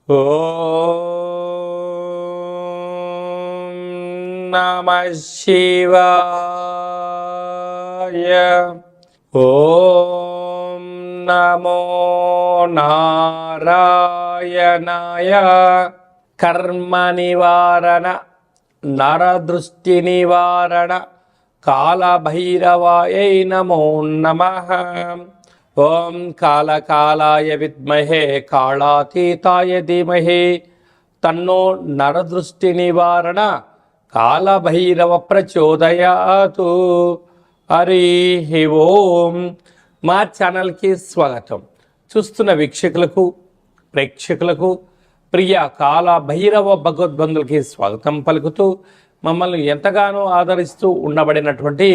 ఓం నమః శివాయ. ఓం నమో నారాయణాయ. కర్మ నివారణ, నరదృష్టి నివారణ, కాళభైరవాయై నమో నమః. ఓం కాళకాలాయ విద్మహే కాళాతీతాయ ధీమహి తన్నో నరదృష్టి నివారణ కాళభైరవ ప్రచోదయాతు. హరి ఓం. మా ఛానల్కి స్వాగతం. చూస్తున్న వీక్షకులకు, ప్రేక్షకులకు, ప్రియ కాళభైరవ భగవద్బంధులకి స్వాగతం పలుకుతూ, మమ్మల్ని ఎంతగానో ఆదరిస్తూ ఉండబడినటువంటి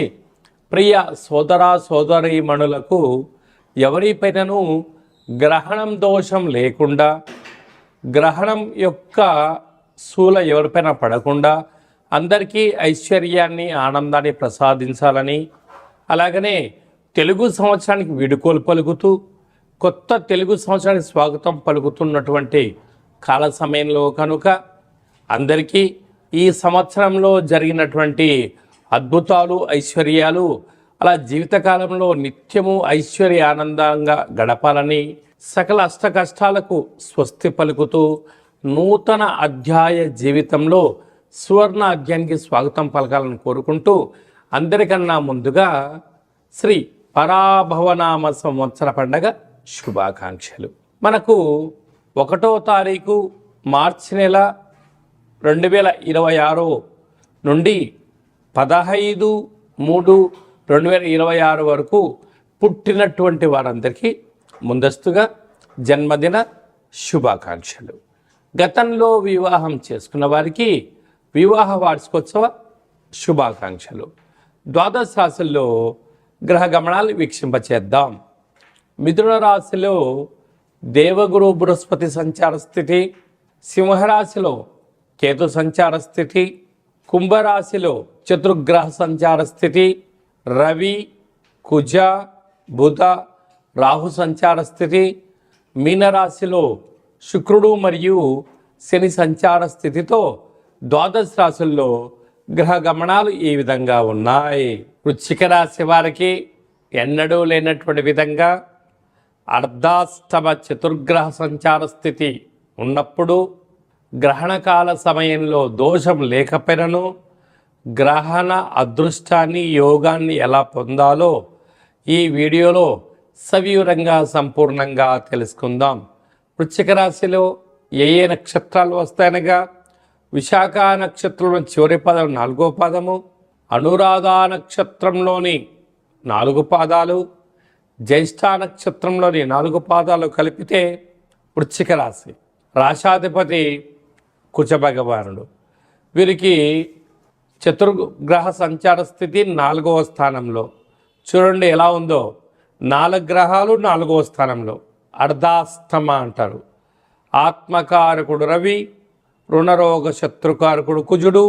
ప్రియ సోదర సోదరీమణులకు ఎవరిపైనను గ్రహణం దోషం లేకుండా, గ్రహణం యొక్క శూల ఎవరిపైన పడకుండా అందరికీ ఐశ్వర్యాన్ని, ఆనందాన్ని ప్రసాదించాలని, అలాగనే తెలుగు సంవత్సరానికి వీడుకోలు పలుకుతూ కొత్త తెలుగు సంవత్సరానికి స్వాగతం పలుకుతున్నటువంటి కాల సమయంలో కనుక అందరికీ ఈ సంవత్సరంలో జరిగినటువంటి అద్భుతాలు, ఐశ్వర్యాలు, అలా జీవితకాలంలో నిత్యము ఐశ్వర్య ఆనందంగా గడపాలని, సకల అష్ట కష్టాలకు స్వస్తి పలుకుతూ నూతన అధ్యాయ జీవితంలో సువర్ణ అధ్యాయానికి స్వాగతం పలకాలని కోరుకుంటూ, అందరికన్నా ముందుగా శ్రీ పరాభవనామ సంవత్సర పండగ శుభాకాంక్షలు. మనకు 1వ తారీఖు మార్చి నెల 2026 నుండి 15/3/2026 వరకు పుట్టినటువంటి వారందరికీ ముందస్తుగా జన్మదిన శుభాకాంక్షలు. గతంలో వివాహం చేసుకున్న వారికి వివాహ వార్షికోత్సవ శుభాకాంక్షలు. ద్వాదశ రాశుల్లో గ్రహ గమనాలు వీక్షింపచేద్దాం. మిథున రాశిలో దేవగురు బృహస్పతి సంచార స్థితి, సింహరాశిలో కేతు సంచార స్థితి, కుంభరాశిలో చతుర్గ్రహ సంచార స్థితి, రవి, కుజ, బుధ, రాహు సంచార స్థితి, మీనరాశిలో శుక్రుడు మరియు శని సంచార స్థితితో ద్వాదశ రాశుల్లో గ్రహ గమనాలు ఈ విధంగా ఉన్నాయి. వృశ్చిక రాశి వారికి ఎన్నడూ లేనటువంటి విధంగా అర్ధాష్టమ చతుర్గ్రహ సంచార స్థితి ఉన్నప్పుడు గ్రహణకాల సమయంలో దోషం లేకపోయినను గ్రహణ అదృష్టాన్ని, యోగాన్ని ఎలా పొందాలో ఈ వీడియోలో సవివరంగా సంపూర్ణంగా తెలుసుకుందాం. వృశ్చిక రాశిలో ఏ నక్షత్రాలు వస్తాయనగా విశాఖ నక్షత్రంలో చివరి పదం 4వ పాదము, అనురాధ నక్షత్రంలోని 4 పాదాలు, జ్యేష్ఠ నక్షత్రంలోని 4 పాదాలు కలిపితే వృశ్చిక రాశి. రాశాధిపతి కుజ భగవానుడు. వీరికి చతుర్గ్రహ సంచార స్థితి 4వ స్థానంలో. చూడండి ఎలా ఉందో, 4 గ్రహాలు 4వ స్థానంలో. అర్ధాష్టమ అంటారు. ఆత్మకారకుడు రవి, రుణరోగ శత్రుకారకుడు కుజుడు,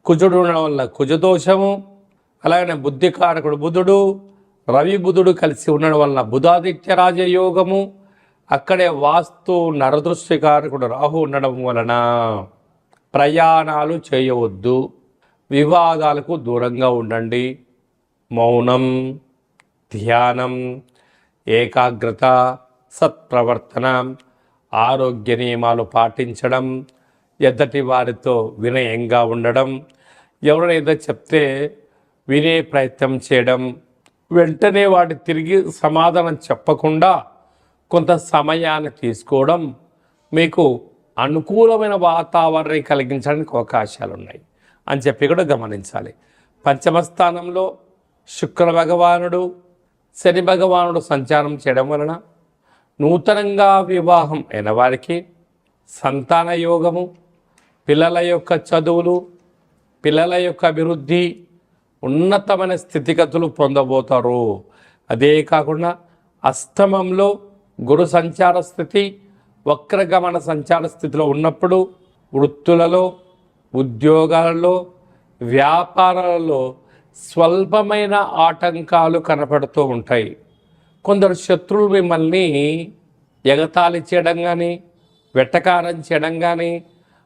కుజుడు ఉండడం వల్ల కుజదోషము, అలాగనే బుద్ధికారకుడు బుధుడు, రవి బుధుడు కలిసి ఉండడం వల్ల బుధాదిత్య రాజయోగము, అక్కడే వాస్తు నరదృష్టికారకుడు రాహు ఉండడం వలన ప్రయాణాలు చేయవద్దు, వివాదాలకు దూరంగా ఉండండి. మౌనం, ధ్యానం, ఏకాగ్రత, సత్ప్రవర్తన, ఆరోగ్య నియమాలు పాటించడం, ఎద్దటి వారితో వినయంగా ఉండడం, ఎవరైనా చెప్తే వినే ప్రయత్నం చేయడం, వెంటనే వాటి తిరిగి సమాధానం చెప్పకుండా కొంత సమయాన్ని తీసుకోవడం మీకు అనుకూలమైన వాతావరణం కలిగించడానికి అవకాశాలు ఉన్నాయి అని చెప్పి కూడా గమనించాలి. పంచమ స్థానంలో శుక్ర భగవానుడు, శని భగవానుడు సంచారం చేయడం వలన నూతనంగా వివాహం అయిన వారికి సంతాన యోగము, పిల్లల యొక్క చదువులు, పిల్లల యొక్క అభివృద్ధి, ఉన్నతమైన స్థితిగతులు పొందబోతారు. అదే కాకుండా అష్టమంలో గురు సంచార స్థితి, వక్రగమన సంచార స్థితిలో ఉన్నప్పుడు వృత్తులలో, ఉద్యోగాలలో, వ్యాపారాలలో స్వల్పమైన ఆటంకాలు కనపడుతూ ఉంటాయి. కొందరు శత్రువులు మిమ్మల్ని ఎగతాళి చేయడం కానీ, వెట్టకారం చేయడం కానీ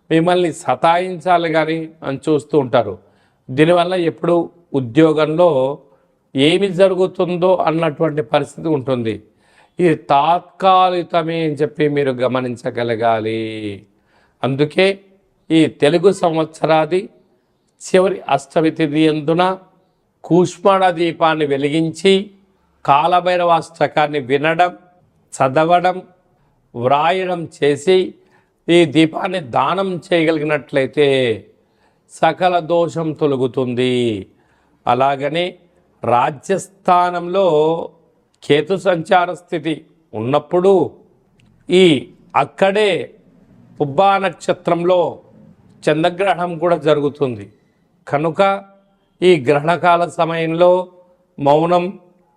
మిమ్మల్ని సతాయించాలి కానీ అని చూస్తూ ఉంటారు. దీనివల్ల ఎప్పుడు ఉద్యోగంలో ఏమి జరుగుతుందో అన్నటువంటి పరిస్థితి ఉంటుంది. ఇది తాత్కాలికమే అని చెప్పి మీరు గమనించగలగాలి. అందుకే ఈ తెలుగు సంవత్సరాది చివరి అష్టమి తిథి యందున కూష్మాండ దీపాన్ని వెలిగించి కాలభైరవాష్టకాన్ని వినడం, చదవడం, వ్రాయడం చేసి ఈ దీపాన్ని దానం చేయగలిగినట్లయితే సకల దోషం తొలగుతుంది. అలాగనే రాజ్యస్థానంలో కేతు సంచార స్థితి ఉన్నప్పుడు అక్కడే పుబ్బా నక్షత్రంలో చంద్రగ్రహణం కూడా జరుగుతుంది. కనుక ఈ గ్రహణకాల సమయంలో మౌనం,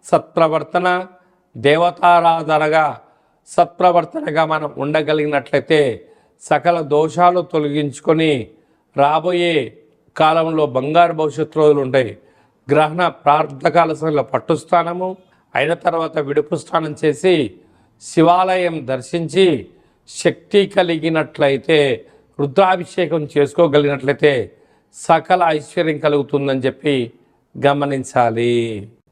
సత్ప్రవర్తన, దేవతారాధనగా సత్ప్రవర్తనగా మనం ఉండగలిగినట్లయితే సకల దోషాలు తొలగించుకొని రాబోయే కాలంలో బంగారు భవిష్యత్తు రోజులు ఉంటాయి. గ్రహణ ప్రార్థకాల సమయంలో పట్టుస్థానము అయిన తర్వాత విడుపు స్నానం చేసి శివాలయం దర్శించి శక్తి కలిగినట్లయితే రుద్రాభిషేకం చేసుకోగలిగినట్లయితే సకల ఐశ్వర్యం కలుగుతుందని చెప్పి గమనించాలి.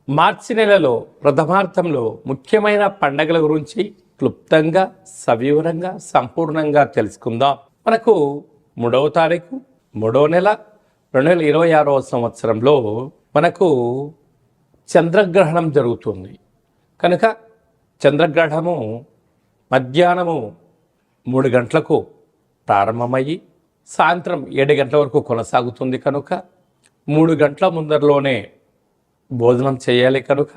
మార్చి నెలలో ప్రథమార్థంలో ముఖ్యమైన పండగల గురించి క్లుప్తంగా, సవివరంగా, సంపూర్ణంగా తెలుసుకుందాం. మనకు 3వ తారీఖు 3వ నెల 2026వ సంవత్సరంలో మనకు చంద్రగ్రహణం జరుగుతుంది. కనుక చంద్రగ్రహణము మధ్యాహ్నము 3 గంటలకు ప్రారంభమయ్యి సాయంత్రం 7 గంటల వరకు కొనసాగుతుంది. కనుక 3 గంటల ముందరలోనే భోజనం చేయాలి. కనుక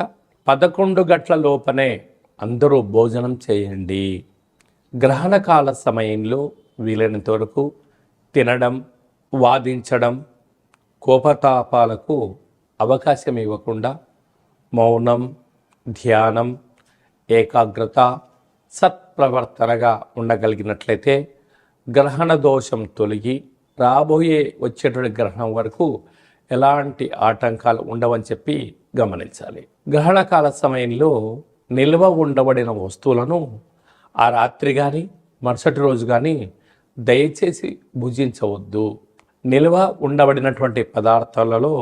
11 గంటల లోపనే అందరూ భోజనం చేయండి. గ్రహణకాల సమయంలో వీలైనంత వరకు తినడం, వాదించడం, కోపతాపాలకు అవకాశం ఇవ్వకుండా మౌనం, ధ్యానం, ఏకాగ్రత, సత్ప్రవర్తనగా ఉండగలిగినట్లయితే గ్రహణ దోషం తొలగి రాబోయే వచ్చేటువంటి గ్రహణం వరకు ఎలాంటి ఆటంకాలు ఉండవని చెప్పి గమనించాలి. గ్రహణకాల సమయంలో నిల్వ ఉండబడిన వస్తువులను ఆ రాత్రి కానీ మరుసటి రోజు కానీ దయచేసి భుజించవద్దు. నిల్వ ఉండబడినటువంటి పదార్థాలలో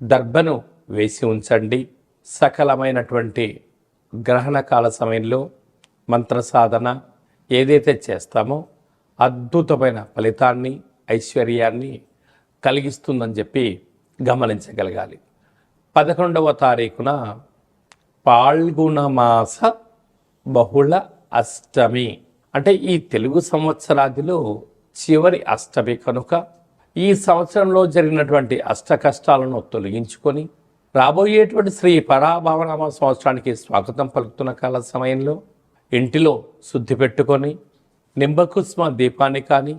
దర్భను వేసి ఉంచండి. సకలమైనటువంటి గ్రహణకాల సమయంలో మంత్ర సాధన ఏదైతే చేస్తామో అద్భుతమైన ఫలితాన్ని, ఐశ్వర్యాన్ని కలిగిస్తుందని చెప్పి గమనించగలగాలి. 11వ తారీఖున పాల్గొన మాస బహుళ అష్టమి అంటే ఈ తెలుగు సంవత్సరాదిలో చివరి అష్టమి. కనుక ఈ సంవత్సరంలో జరిగినటువంటి అష్ట కష్టాలను తొలగించుకొని రాబోయేటువంటి శ్రీ పరాభవనామ సంవత్సరానికి స్వాగతం పలుకుతున్న కాల సమయంలో ఇంటిలో శుద్ధి పెట్టుకొని నింబకుస్మ దీపాన్ని కానీ,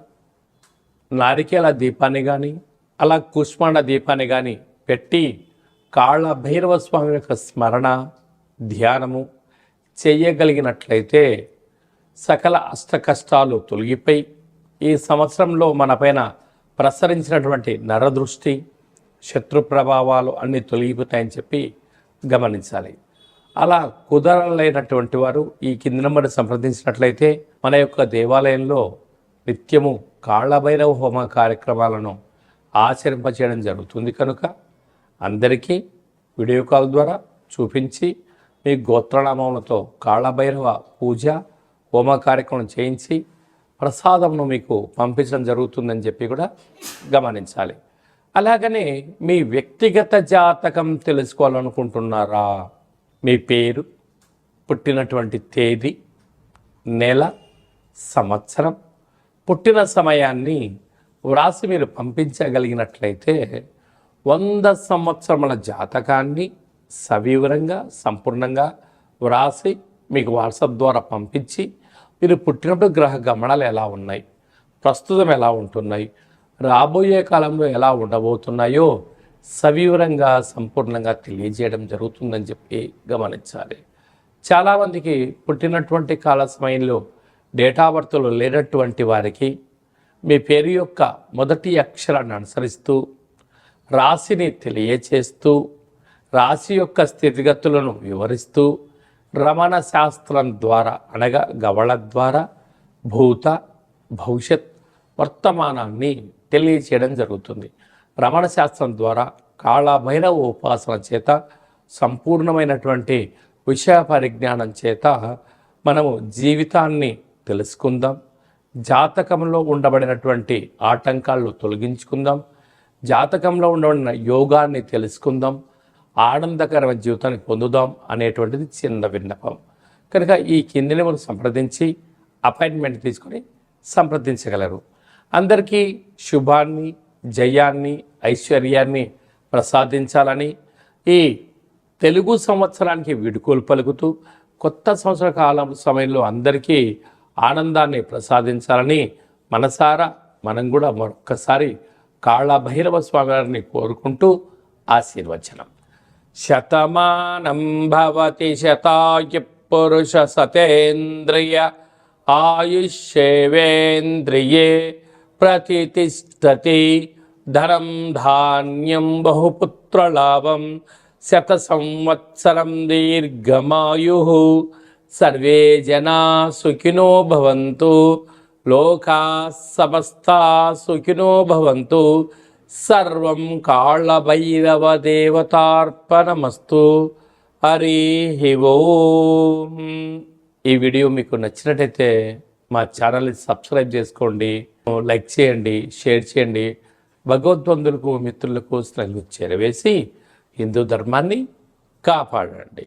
నారికేల దీపాన్ని కానీ, అలా కుష్మాండ దీపాన్ని కానీ పెట్టి కాళ్ళ భైరవ స్వామి యొక్క స్మరణ, ధ్యానము చేయగలిగినట్లయితే సకల అష్ట కష్టాలు తొలగిపోయి ఈ సంవత్సరంలో మనపైన ప్రసరించినటువంటి నరదృష్టి, శత్రు ప్రభావాలు అన్నీ తొలగిపోతాయని చెప్పి గమనించాలి. అలా కుదరలేనటువంటి వారు ఈ కింది నెంబర్ సంప్రదించినట్లయితే మన యొక్క దేవాలయంలో నిత్యము కాళ్ళభైరవ హోమ కార్యక్రమాలను ఆచరింపచేయడం జరుగుతుంది. కనుక అందరికీ వీడియో కాల్ ద్వారా చూపించి మీ గోత్రనామములతో కాళ్ళభైరవ పూజ హోమ కార్యక్రమం చేయించి ప్రసాదంను మీకు పంపించడం జరుగుతుందని చెప్పి కూడా గమనించాలి. అలాగనే మీ వ్యక్తిగత జాతకం తెలుసుకోవాలనుకుంటున్నారా? మీ పేరు, పుట్టినటువంటి తేదీ, నెల, సంవత్సరం, పుట్టిన సమయాన్ని వ్రాసి మీరు పంపించగలిగినట్లయితే 100 సంవత్సరముల జాతకాన్ని సవివరంగా, సంపూర్ణంగా వ్రాసి మీకు వాట్సాప్ ద్వారా పంపించి మీరు పుట్టినప్పుడు గ్రహ గమనాలు ఎలా ఉన్నాయి, ప్రస్తుతం ఎలా ఉంటున్నాయి, రాబోయే కాలంలో ఎలా ఉండబోతున్నాయో సవివరంగా, సంపూర్ణంగా తెలియజేయడం జరుగుతుందని చెప్పి గమనించాలి. చాలామందికి పుట్టినటువంటి కాల సమయంలో డేట్ ఆఫ్ బర్త్లో లేనటువంటి వారికి మీ పేరు యొక్క మొదటి అక్షరాన్ని అనుసరిస్తూ రాశిని తెలియచేస్తూ రాశి యొక్క స్థితిగతులను వివరిస్తూ రమణ శాస్త్రం ద్వారా అనగా గవళ ద్వారా భూత భవిష్యత్ వర్తమానాన్ని తెలియచేయడం జరుగుతుంది. రమణ శాస్త్రం ద్వారా కాళభైరవ ఉపాసన చేత సంపూర్ణమైనటువంటి విషయ పరిజ్ఞానం చేత మనము జీవితాన్ని తెలుసుకుందాం. జాతకంలో ఉండబడినటువంటి ఆటంకాలను తొలగించుకుందాం. జాతకంలో ఉండబడిన యోగాన్ని తెలుసుకుందాం. ఆనందకరమైన జీవితాన్ని పొందుదాం అనేటువంటిది చిన్న విన్నపం. కనుక ఈ కిందిని మనం సంప్రదించి అపాయింట్మెంట్ తీసుకొని సంప్రదించగలరు. అందరికీ శుభాన్ని, జయాన్ని, ఐశ్వర్యాన్ని ప్రసాదించాలని ఈ తెలుగు సంవత్సరానికి వీడుకోలు పలుకుతూ కొత్త సంవత్సర కాలం సమయంలో అందరికీ ఆనందాన్ని ప్రసాదించాలని మనసారా మనం కూడా మరొక్కసారి కాళభైరవ స్వామి వారిని కోరుకుంటూ ఆశీర్వచనం. శతమానం భవతి శతాయు పురుష సతేంద్రియ ఆయుష్యేవేంద్రియే ప్రతిష్టతి ధనం ధాన్యం బహుపుత్రలాభం శత సంవత్సరం దీర్ఘమాయు సర్వే జనా సుఖినో భవంతు లోకా సమస్తా సుఖినో భవంతు. సర్వం కాళభైరవ దేవతార్పణమస్తు. హరి ఓం. ఈ వీడియో మీకు నచ్చినట్టయితే మా ఛానల్ని సబ్స్క్రైబ్ చేసుకోండి, లైక్ చేయండి, షేర్ చేయండి. భగవద్బంధులకు మిత్రులకు స్నేహితులకు చేరవేసి హిందూ ధర్మాన్ని కాపాడండి.